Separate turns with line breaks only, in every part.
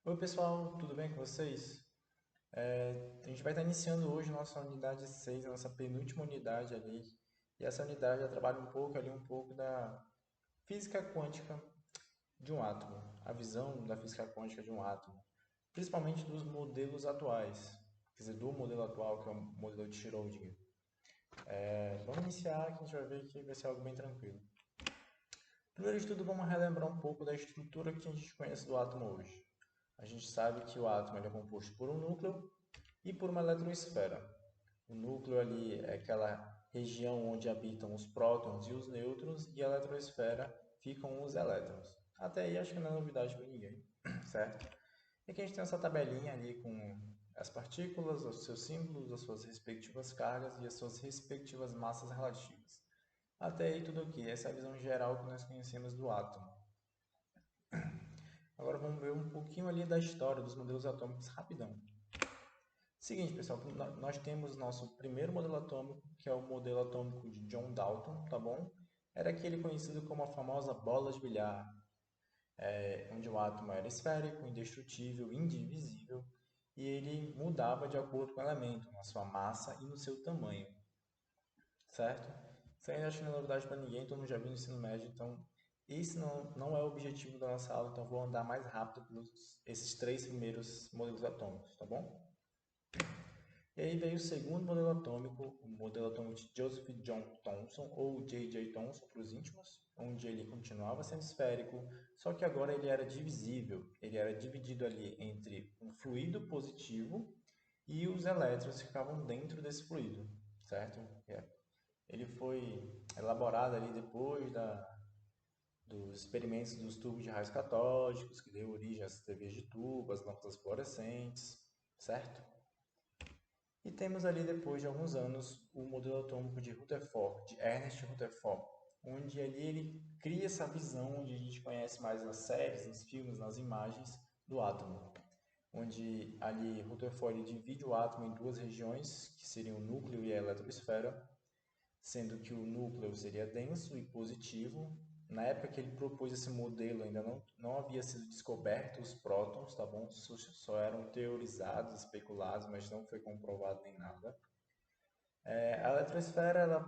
Oi pessoal, tudo bem com vocês? A gente vai estar iniciando hoje nossa unidade 6, a nossa penúltima unidade ali. E essa unidade já trabalha um pouco da física quântica de um átomo, a visão da física quântica de um átomo, principalmente dos modelos atuais, quer dizer, do modelo atual, que é o modelo de Schrödinger. Vamos iniciar que a gente vai ver que vai ser algo bem tranquilo. Primeiro de tudo, vamos relembrar um pouco da estrutura que a gente conhece do átomo hoje. A gente sabe que o átomo ele é composto por um núcleo e por uma eletrosfera. O núcleo ali é aquela região onde habitam os prótons e os nêutrons, e a eletrosfera ficam os elétrons. Até aí acho que não é novidade para ninguém, certo? E aqui a gente tem essa tabelinha ali com as partículas, os seus símbolos, as suas respectivas cargas e as suas respectivas massas relativas. Até aí tudo ok, essa é a visão geral que nós conhecemos do átomo. Agora vamos ver um pouquinho ali da história dos modelos atômicos rapidão. Seguinte, pessoal, nós temos nosso primeiro modelo atômico, que é o modelo atômico de John Dalton, tá bom? Era aquele conhecido como a famosa bola de bilhar, onde o átomo era esférico, indestrutível, indivisível, e ele mudava de acordo com o elemento, na sua massa e no seu tamanho, certo? Isso aí acho que não é novidade para ninguém, todo mundo já viu no ensino médio, então esse não é o objetivo da nossa aula, então vou andar mais rápido pelos esses três primeiros modelos atômicos, tá bom? E aí veio o segundo modelo atômico, o modelo atômico de Joseph John Thomson, ou J.J. Thomson para os íntimos, onde ele continuava sendo esférico, só que agora ele era divisível. Ele era dividido ali entre um fluido positivo e os elétrons que ficavam dentro desse fluido, certo? Ele foi elaborado ali depois dos experimentos dos tubos de raios catódicos, que deu origem às TVs de tubo, às lâmpadas fluorescentes, certo? E temos ali, depois de alguns anos, o modelo atômico de Rutherford, de Ernest Rutherford, onde ali ele cria essa visão onde a gente conhece mais nas séries, nos filmes, nas imagens do átomo, onde ali Rutherford divide o átomo em duas regiões, que seriam o núcleo e a eletrosfera, sendo que o núcleo seria denso e positivo. Na época que ele propôs esse modelo, ainda não havia sido descoberto os prótons, tá bom? Só eram teorizados, especulados, mas não foi comprovado nem nada. A eletrosfera,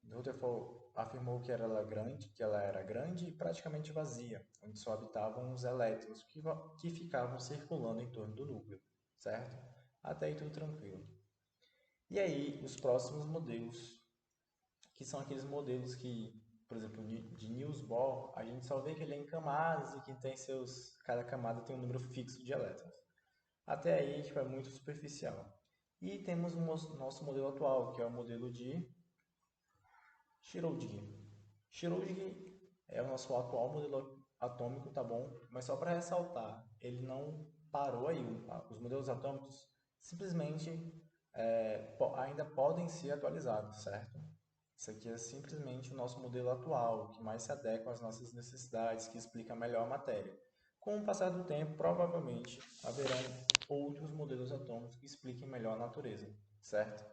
Rutherford afirmou que ela era grande e praticamente vazia, onde só habitavam os elétrons que ficavam circulando em torno do núcleo, certo? Até aí tudo tranquilo. E aí, os próximos modelos, que são aqueles modelos que, por exemplo, de Niels Bohr, a gente só vê que ele é em camadas e que cada camada tem um número fixo de elétrons. Até aí, tipo, é muito superficial. E temos o nosso modelo atual, que é o modelo de Schrödinger. Schrödinger é o nosso atual modelo atômico, tá bom? Mas só para ressaltar, ele não parou aí. Os modelos atômicos simplesmente ainda podem ser atualizados, certo? Isso aqui é simplesmente o nosso modelo atual, que mais se adequa às nossas necessidades, que explica melhor a matéria. Com o passar do tempo, provavelmente haverão outros modelos atômicos que expliquem melhor a natureza, certo?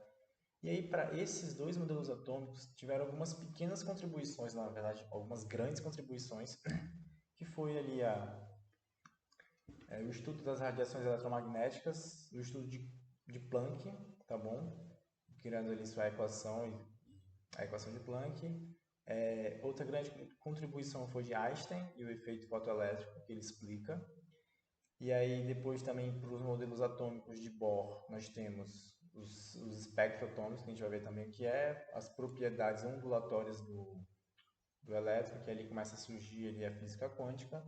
E aí, para esses dois modelos atômicos, tiveram algumas pequenas contribuições, na verdade, algumas grandes contribuições, que foi ali o estudo das radiações eletromagnéticas, o estudo de Planck, tá bom? Criando ali sua equação, a equação de Planck. Outra grande contribuição foi de Einstein e o efeito fotoelétrico, que ele explica. E aí, depois também para os modelos atômicos de Bohr, nós temos os espectroatômicos, que a gente vai ver também o que é, as propriedades ondulatórias do elétron, que ali começa a surgir ali a física quântica.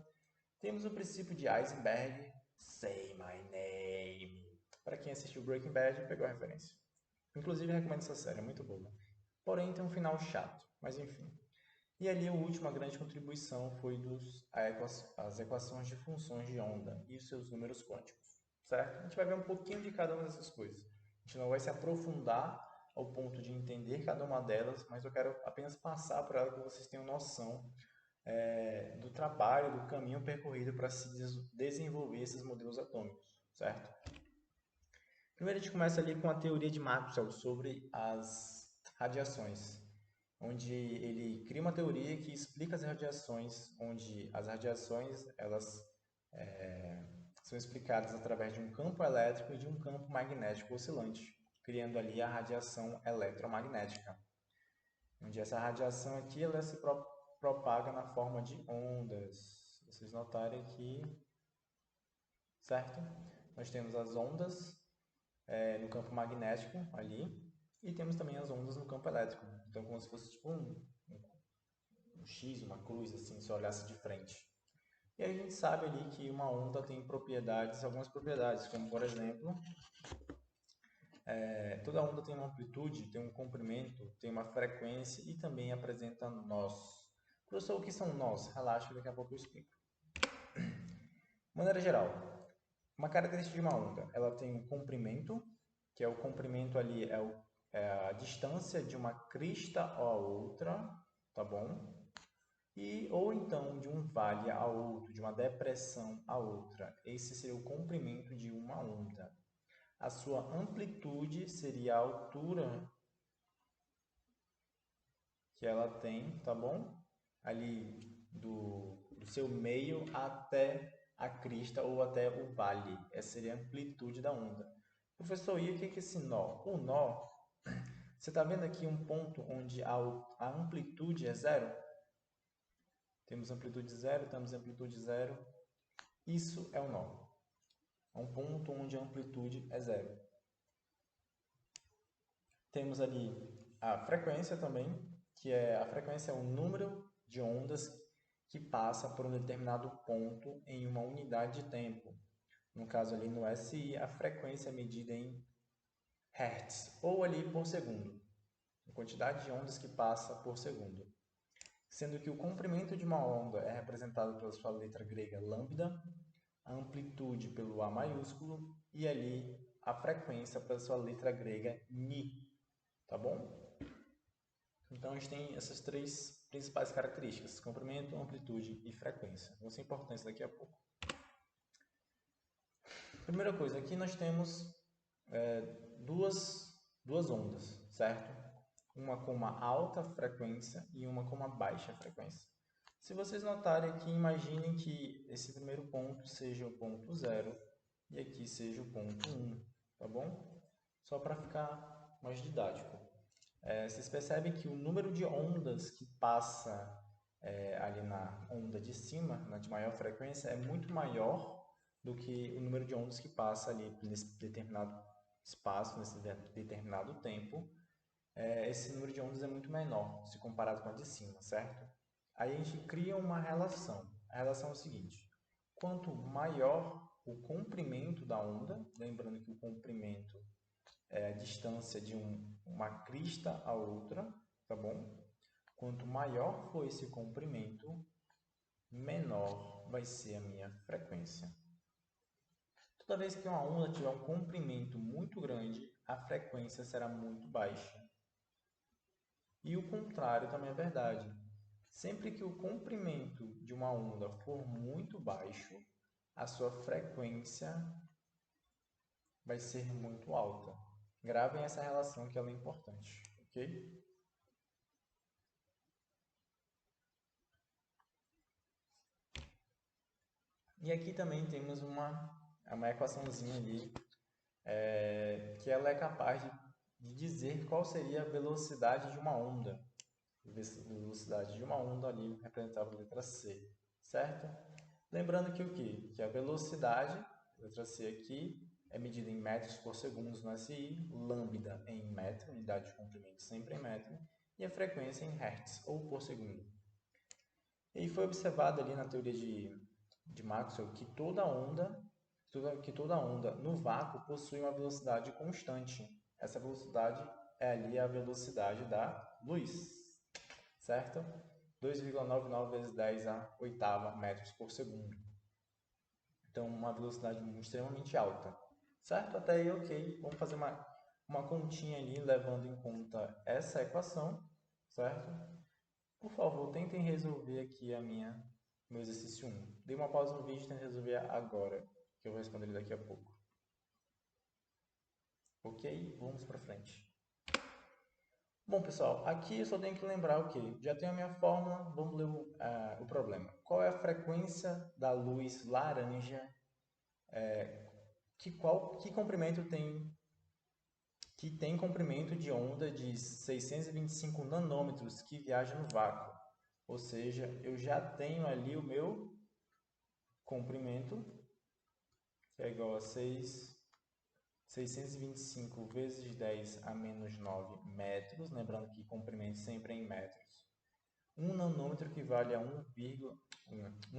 Temos o princípio de Heisenberg, Say My Name. Para quem assistiu Breaking Bad, pegou a referência. Inclusive, recomendo essa série, é muito boa. Porém, tem um final chato, mas enfim. E ali a última grande contribuição foi as equações de funções de onda e os seus números quânticos, certo? A gente vai ver um pouquinho de cada uma dessas coisas. A gente não vai se aprofundar ao ponto de entender cada uma delas, mas eu quero apenas passar por ela para que vocês tenham noção do trabalho, do caminho percorrido para se desenvolver esses modelos atômicos, certo? Primeiro a gente começa ali com a teoria de Maxwell sobre as radiações, onde ele cria uma teoria que explica as radiações, onde as radiações elas são explicadas através de um campo elétrico e de um campo magnético oscilante, criando ali a radiação eletromagnética, onde essa radiação aqui ela se propaga na forma de ondas. Se vocês notarem aqui, certo? Nós temos as ondas no campo magnético ali e temos também as ondas no campo elétrico. Então, como se fosse tipo um X, uma cruz, assim, se olhasse de frente. E a gente sabe ali que uma onda tem algumas propriedades, como por exemplo, toda onda tem uma amplitude, tem um comprimento, tem uma frequência e também apresenta nós. Professor, o que são nós? Relaxa, daqui a pouco eu explico. De maneira geral, uma característica de uma onda, ela tem um comprimento, que é o comprimento ali, é a distância de uma crista a outra, tá bom? Ou então de um vale a outro, de uma depressão a outra. Esse seria o comprimento de uma onda. A sua amplitude seria a altura que ela tem, tá bom? Ali do seu meio até a crista ou até o vale. Essa seria a amplitude da onda. Professor, e o que é esse nó? O nó, você está vendo aqui um ponto onde a amplitude é zero? Temos amplitude zero, temos amplitude zero. Isso é o nó. É um ponto onde a amplitude é zero. Temos ali a frequência também, que a frequência é o número de ondas que passa por um determinado ponto em uma unidade de tempo. No caso ali no SI, a frequência é medida em Hertz, ou ali por segundo. A quantidade de ondas que passa por segundo. Sendo que o comprimento de uma onda é representado pela sua letra grega lambda, a amplitude pelo A maiúsculo e ali a frequência pela sua letra grega ni, tá bom? Então a gente tem essas três principais características: comprimento, amplitude e frequência. Vão ser importantes daqui a pouco. Primeira coisa, aqui nós temos duas ondas, certo? Uma com uma alta frequência e uma com uma baixa frequência. Se vocês notarem aqui, imaginem que esse primeiro ponto seja o ponto 0 e aqui seja o ponto 1, tá bom? Só para ficar mais didático. Vocês percebem que o número de ondas que passa ali na onda de cima, na de maior frequência, é muito maior do que o número de ondas que passa ali nesse determinado espaço, nesse determinado tempo. Esse número de ondas é muito menor se comparado com a de cima, certo? Aí a gente cria uma relação. A relação é o seguinte: quanto maior o comprimento da onda, lembrando que o comprimento é a distância de uma crista a outra, tá bom? Quanto maior for esse comprimento, menor vai ser a minha frequência. Toda vez que uma onda tiver um comprimento muito grande, a frequência será muito baixa. E o contrário também é verdade. Sempre que o comprimento de uma onda for muito baixo, a sua frequência vai ser muito alta. Gravem essa relação que ela é importante, ok? E aqui também temos uma equaçãozinha ali, que ela é capaz de dizer qual seria a velocidade de uma onda. Velocidade de uma onda ali representada pela letra C, certo? Lembrando que o quê? Que a velocidade, letra C aqui, é medida em metros por segundo no SI, lambda em metro, unidade de comprimento sempre em metro, e a frequência em hertz, ou por segundo. E foi observado ali na teoria de Maxwell que toda onda no vácuo possui uma velocidade constante. Essa velocidade é ali a velocidade da luz, certo? 2,99 vezes 10 a oitava metros por segundo. Então, uma velocidade extremamente alta, certo? Até aí, ok. Vamos fazer uma continha ali, levando em conta essa equação, certo? Por favor, tentem resolver aqui meu exercício 1. Dê uma pausa no vídeo e tentem resolver agora, que eu vou responder ele daqui a pouco. Ok? Vamos para frente. Bom, pessoal, aqui eu só tenho que lembrar o quê? Já tenho a minha fórmula, vamos ler o problema. Qual é a frequência da luz laranja que comprimento tem, que tem comprimento de onda de 625 nanômetros que viaja no vácuo. Ou seja, eu já tenho ali o meu comprimento, que é igual a 625 vezes 10 a menos 9 metros. Lembrando que comprimento sempre é em metros. 1 nanômetro equivale a 1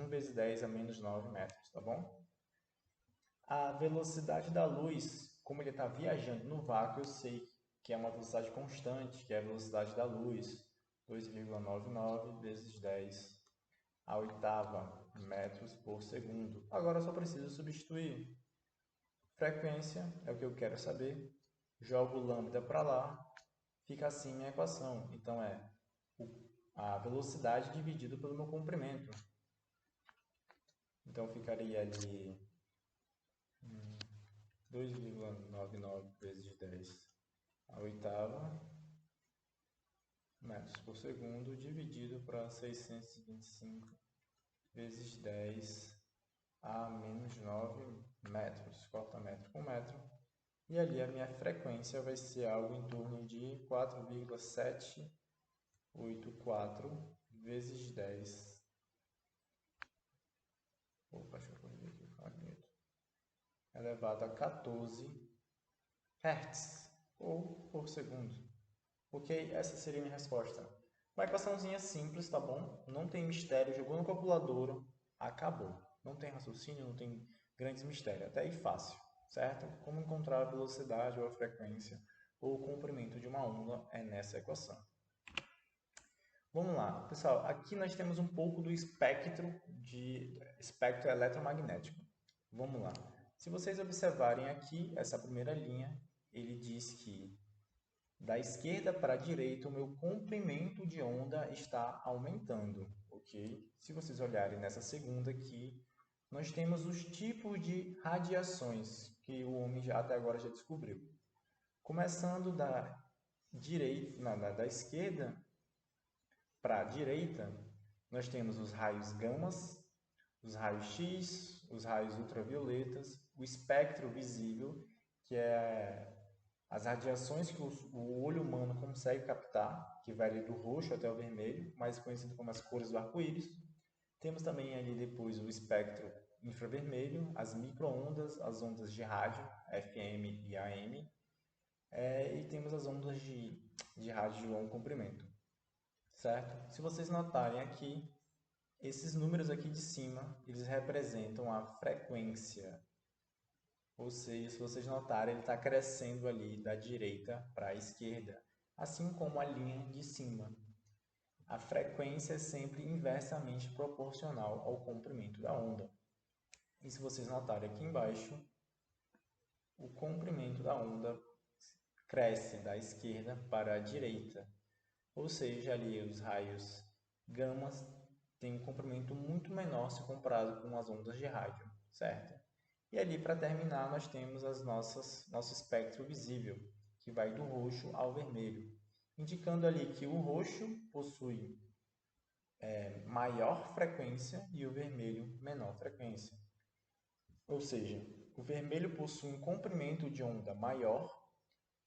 vezes 10 a menos 9 metros, tá bom? A velocidade da luz, como ele está viajando no vácuo, eu sei que é uma velocidade constante, que é a velocidade da luz, 2,99 vezes 10 a oitava metros por segundo. Agora eu só preciso substituir. Frequência é o que eu quero saber. Jogo lambda para lá, fica assim minha equação. Então é a velocidade dividido pelo meu comprimento. Então ficaria ali 2,99 vezes 10 a oitava metros por segundo dividido para 625 vezes 10 a menos 9 metros. Corta metro com metro. E ali a minha frequência vai ser algo em torno de 4,784 vezes 10. Opa, deixa eu corrigir aqui, elevado a 14 Hz ou por segundo. Ok? Essa seria a minha resposta. Uma equaçãozinha simples, tá bom? Não tem mistério. Jogou no calculador, acabou. Não tem raciocínio, não tem grandes mistérios. Até aí fácil, certo? Como encontrar a velocidade ou a frequência ou o comprimento de uma onda é nessa equação. Vamos lá, pessoal. Aqui nós temos um pouco do espectro eletromagnético. Vamos lá. Se vocês observarem aqui, essa primeira linha, ele diz que da esquerda para a direita, o meu comprimento de onda está aumentando, ok? Se vocês olharem nessa segunda aqui, nós temos os tipos de radiações que o homem até agora já descobriu. Começando da esquerda para a direita, nós temos os raios gamas, os raios X, os raios ultravioletas, o espectro visível, que é as radiações que o olho humano consegue captar, que vai do roxo até o vermelho, mais conhecido como as cores do arco-íris. Temos também ali depois o espectro infravermelho, as microondas, as ondas de rádio, FM e AM, e temos as ondas de rádio de longo comprimento, certo? Se vocês notarem aqui, esses números aqui de cima, eles representam a frequência. Ou seja, se vocês notarem, ele está crescendo ali da direita para a esquerda, assim como a linha de cima. A frequência é sempre inversamente proporcional ao comprimento da onda. E se vocês notarem aqui embaixo, o comprimento da onda cresce da esquerda para a direita. Ou seja, ali os raios gamas têm um comprimento muito menor se comparado com as ondas de rádio, certo? E ali, para terminar, nós temos nosso espectro visível, que vai do roxo ao vermelho, indicando ali que o roxo possui maior frequência e o vermelho menor frequência. Ou seja, o vermelho possui um comprimento de onda maior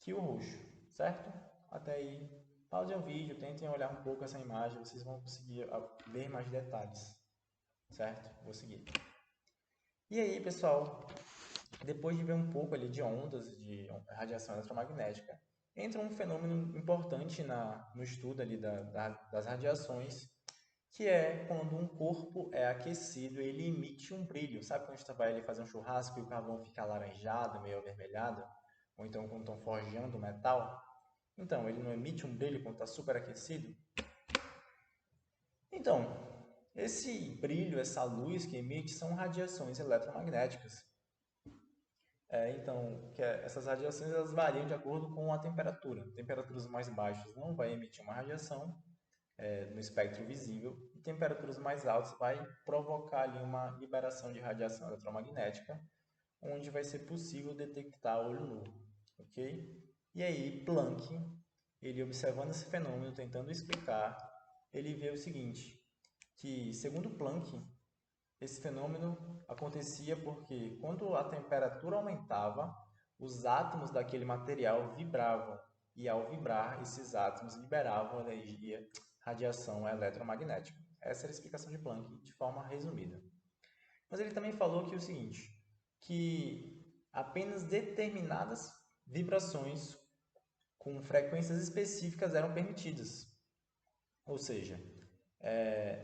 que o roxo, certo? Até aí, pausem o vídeo, tentem olhar um pouco essa imagem, vocês vão conseguir ver mais detalhes, certo? Vou seguir. E aí, pessoal, depois de ver um pouco ali de ondas de radiação eletromagnética, entra um fenômeno importante no estudo ali das radiações, que é quando um corpo é aquecido, ele emite um brilho. Sabe quando a gente vai ali fazer um churrasco e o carvão fica alaranjado, meio avermelhado? Ou então quando estão forjando metal? Então, ele não emite um brilho quando está superaquecido? Então, esse brilho, essa luz que emite, são radiações eletromagnéticas. Então, essas radiações elas variam de acordo com a temperatura. Temperaturas mais baixas não vai emitir uma radiação no espectro visível, e temperaturas mais altas vai provocar ali uma liberação de radiação eletromagnética, onde vai ser possível detectar a olho nu, ok? E aí, Planck, ele observando esse fenômeno, tentando explicar, ele vê o seguinte, que segundo Planck, Esse fenômeno acontecia porque quando a temperatura aumentava, os átomos daquele material vibravam e ao vibrar, esses átomos liberavam energia, radiação eletromagnética. Essa era a explicação de Planck de forma resumida. Mas ele também falou que o seguinte, que apenas determinadas vibrações com frequências específicas eram permitidas. Ou seja,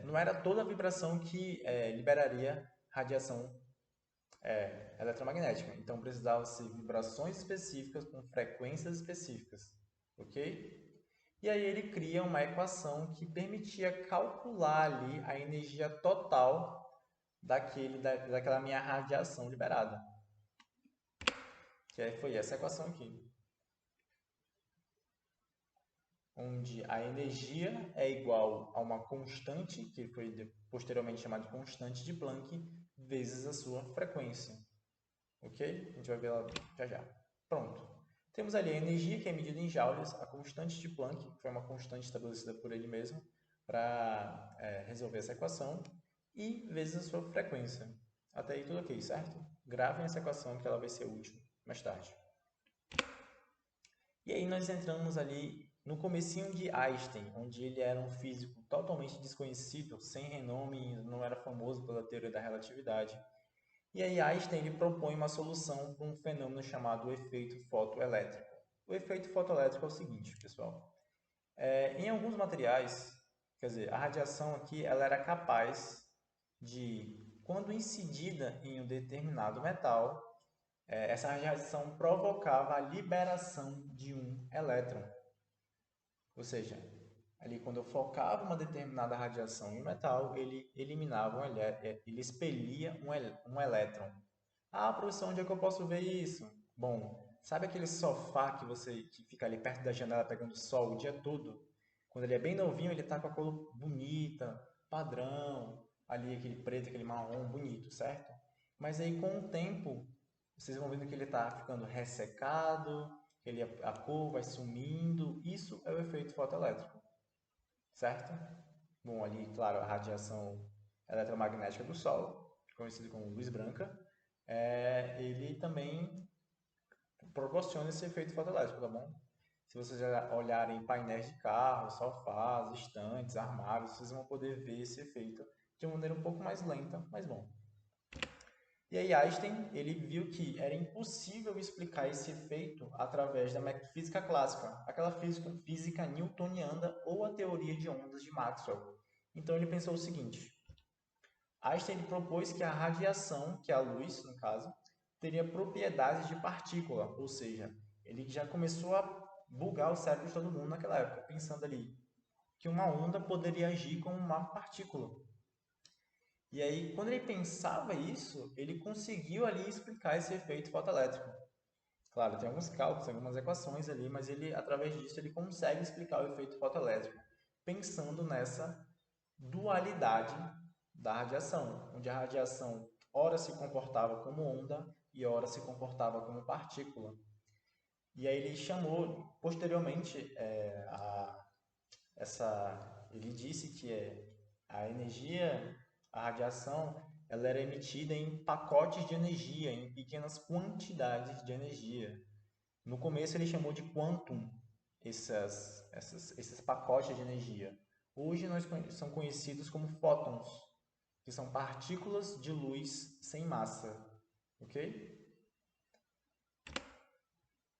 não era toda vibração que liberaria radiação eletromagnética. Então precisava ser vibrações específicas com frequências específicas, ok? E aí ele cria uma equação que permitia calcular ali a energia total daquela minha radiação liberada. Que foi essa equação aqui. Onde a energia é igual a uma constante, que foi posteriormente chamada de constante de Planck, vezes a sua frequência. Ok? A gente vai ver lá já já. Pronto. Temos ali a energia, que é medida em joules, a constante de Planck, que foi uma constante estabelecida por ele mesmo, para resolver essa equação, e vezes a sua frequência. Até aí tudo ok, certo? Gravem essa equação que ela vai ser útil mais tarde. E aí nós entramos ali no comecinho de Einstein, onde ele era um físico totalmente desconhecido, sem renome, não era famoso pela teoria da relatividade. E aí Einstein ele propõe uma solução para um fenômeno chamado efeito fotoelétrico. O efeito fotoelétrico é o seguinte, pessoal. Em alguns materiais, quer dizer, a radiação aqui ela era capaz de, quando incidida em um determinado metal, essa radiação provocava a liberação de um elétron. Ou seja, ali quando eu focava uma determinada radiação em um metal, ele eliminava ele expelia um elétron. Ah, professor, onde é que eu posso ver isso? Bom, sabe aquele sofá que fica ali perto da janela pegando sol o dia todo? Quando ele é bem novinho, ele está com a cor bonita, padrão, ali aquele preto, aquele marrom bonito, certo? Mas aí com o tempo, vocês vão vendo que ele está ficando ressecado, a cor vai sumindo. Isso é o efeito fotoelétrico, certo? Bom, ali, claro, a radiação eletromagnética do Sol, conhecido como luz branca, ele também proporciona esse efeito fotoelétrico, tá bom? Se vocês olharem painéis de carro, sofás, estantes, armários, vocês vão poder ver esse efeito de uma maneira um pouco mais lenta, mas bom. E aí Einstein, ele viu que era impossível explicar esse efeito através da física clássica, aquela física newtoniana ou a teoria de ondas de Maxwell. Então ele pensou o seguinte: Einstein ele propôs que a radiação, que é a luz, no caso, teria propriedades de partícula, ou seja, ele já começou a bugar o cérebro de todo mundo naquela época, pensando ali que uma onda poderia agir como uma partícula. E aí, quando ele pensava isso, ele conseguiu ali explicar esse efeito fotoelétrico. Claro, tem alguns cálculos, algumas equações ali, mas ele, através disso, ele consegue explicar o efeito fotoelétrico, pensando nessa dualidade da radiação, onde a radiação ora se comportava como onda e ora se comportava como partícula. E aí ele chamou, posteriormente, ele disse que a energia, a radiação, ela era emitida em pacotes de energia, em pequenas quantidades de energia. No começo ele chamou de quantum esses pacotes de energia. Hoje são conhecidos como fótons, que são partículas de luz sem massa, ok?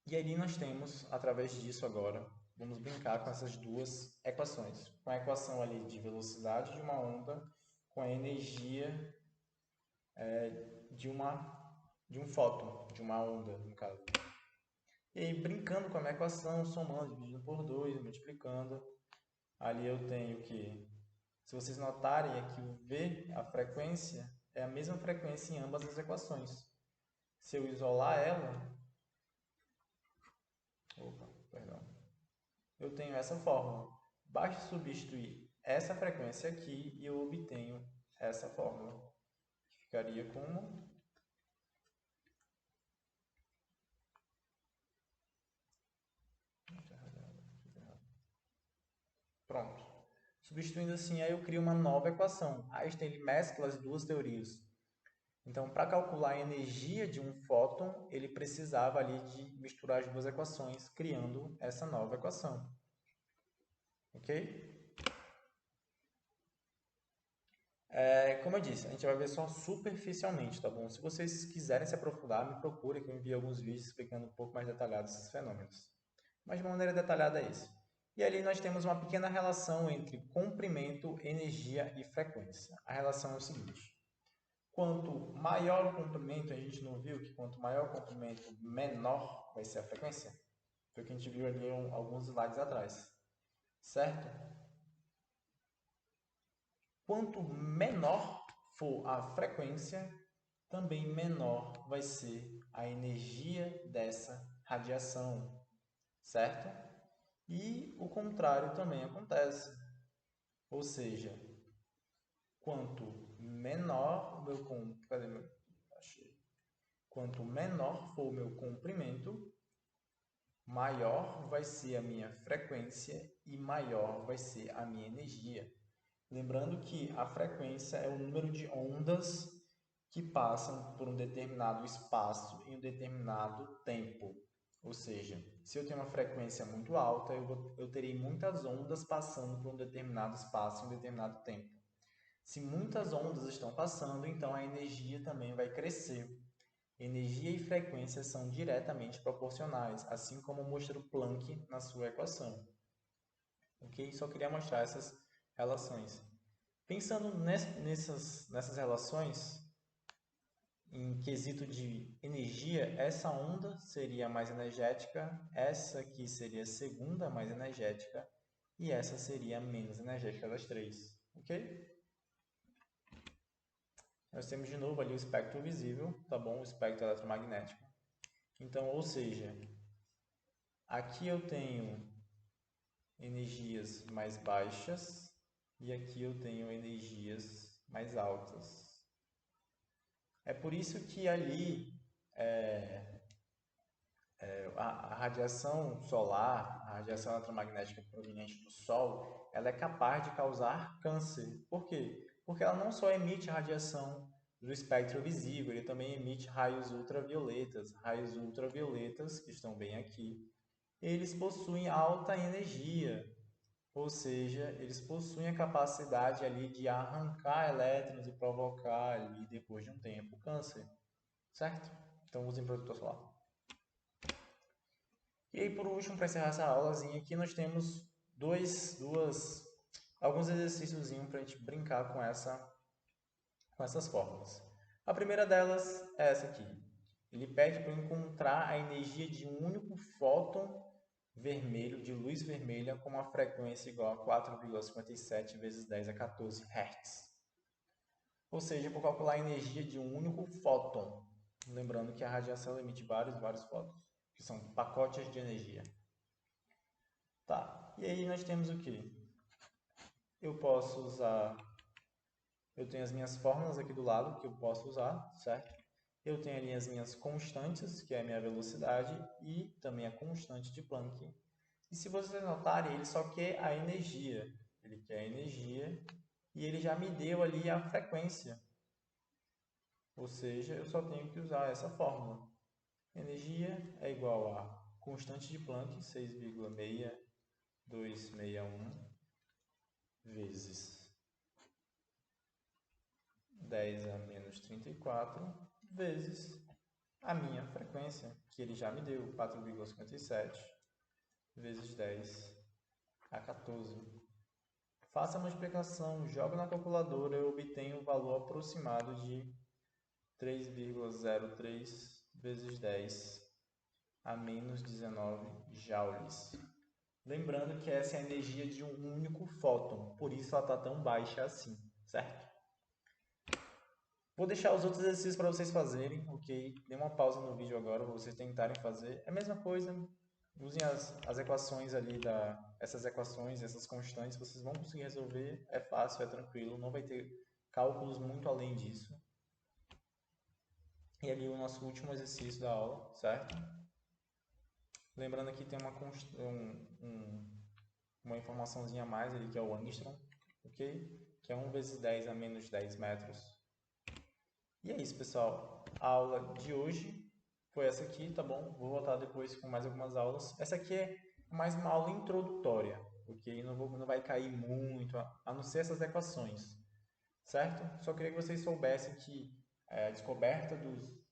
E aí nós temos, através disso agora, vamos brincar com essas duas equações. Com a equação ali de velocidade de uma onda, com a energia de um fóton, de uma onda, no caso. E aí, brincando com a minha equação, somando, dividindo por 2, multiplicando, ali eu tenho que, se vocês notarem aqui, o V, a frequência, é a mesma frequência em ambas as equações. Se eu isolar ela, perdão, eu tenho essa fórmula. Basta substituir essa frequência aqui e eu obtenho essa fórmula. Ficaria como pronto. Substituindo assim, aí eu crio uma nova equação. Einstein ele mescla as duas teorias. Então, para calcular a energia de um fóton, ele precisava ali de misturar as duas equações, criando essa nova equação. Ok? Como eu disse, a gente vai ver só superficialmente, tá bom? Se vocês quiserem se aprofundar, me procurem, que eu envio alguns vídeos explicando um pouco mais detalhados esses fenômenos. Mas de uma maneira detalhada é isso. E ali nós temos uma pequena relação entre comprimento, energia e frequência. A relação é o seguinte: quanto maior o comprimento, a gente não viu que quanto maior o comprimento, menor vai ser a frequência? Foi o que a gente viu ali alguns slides atrás, certo? Quanto menor for a frequência, também menor vai ser a energia dessa radiação, certo? E o contrário também acontece. Ou seja, quanto menor o meu quanto menor for o meu comprimento, maior vai ser a minha frequência e maior vai ser a minha energia. Lembrando que a frequência é o número de ondas que passam por um determinado espaço em um determinado tempo. Ou seja, se eu tenho uma frequência muito alta, eu terei muitas ondas passando por um determinado espaço em um determinado tempo. Se muitas ondas estão passando, então a energia também vai crescer. Energia e frequência são diretamente proporcionais, assim como mostra o Planck na sua equação. Ok? Só queria mostrar essas relações. Pensando nessas relações, em quesito de energia, essa onda seria mais energética, essa aqui seria a segunda mais energética e essa seria a menos energética das três. Ok? Nós temos de novo ali o espectro visível, tá bom? O espectro eletromagnético. Então, ou seja, aqui eu tenho energias mais baixas e aqui eu tenho energias mais altas. É por isso que ali a radiação solar, a radiação eletromagnética proveniente do Sol, ela é capaz de causar câncer. Por quê? Porque ela não só emite radiação do espectro visível, ele também emite raios ultravioletas. Raios ultravioletas, que estão bem aqui, eles possuem alta energia, ou seja, eles possuem a capacidade ali de arrancar elétrons e provocar ali, depois de um tempo, câncer, certo? Então usem protetor solar. E aí, por último, para encerrar essa aulazinha aqui, nós temos alguns exercícios para a gente brincar com essas fórmulas. A primeira delas é essa aqui. Ele pede para eu encontrar a energia de um único fóton vermelho, de luz vermelha, com uma frequência igual a 4,57 vezes 10 a 14 Hz. Ou seja, eu vou calcular a energia de um único fóton. Lembrando que a radiação emite vários fótons, que são pacotes de energia. Tá, e aí nós temos o que? Eu tenho as minhas fórmulas aqui do lado que eu posso usar, certo? Eu tenho ali as minhas constantes, que é a minha velocidade, e também a constante de Planck. E se vocês notarem, ele só quer a energia. Ele quer a energia e ele já me deu ali a frequência. Ou seja, eu só tenho que usar essa fórmula. Energia é igual a constante de Planck, 6,6261, vezes 10 a menos 34, vezes a minha frequência, que ele já me deu, 4,57, vezes 10 a 14. Faça a multiplicação, jogo na calculadora e obtenho o valor aproximado de 3,03 vezes 10 a menos 19 joules. Lembrando que essa é a energia de um único fóton, por isso ela está tão baixa assim, certo? Vou deixar os outros exercícios para vocês fazerem, ok? Dê uma pausa no vídeo agora para vocês tentarem fazer. É a mesma coisa, usem as equações ali, essas equações, essas constantes, vocês vão conseguir resolver, é fácil, é tranquilo, não vai ter cálculos muito além disso. E ali o nosso último exercício da aula, certo? Lembrando que tem uma informaçãozinha a mais ali, que é o angstrom. ok? Que é 1 vezes 10 a menos 10 metros. E é isso, pessoal. A aula de hoje foi essa aqui, tá bom? Vou voltar depois com mais algumas aulas. Essa aqui é mais uma aula introdutória, ok? Não vai cair muito, a não ser essas equações, certo? Só queria que vocês soubessem que a descoberta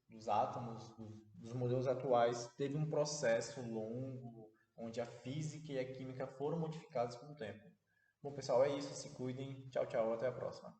dos átomos, dos modelos atuais, teve um processo longo, onde a física e a química foram modificadas com o tempo. Bom, pessoal, é isso. Se cuidem. Tchau, tchau. Até a próxima.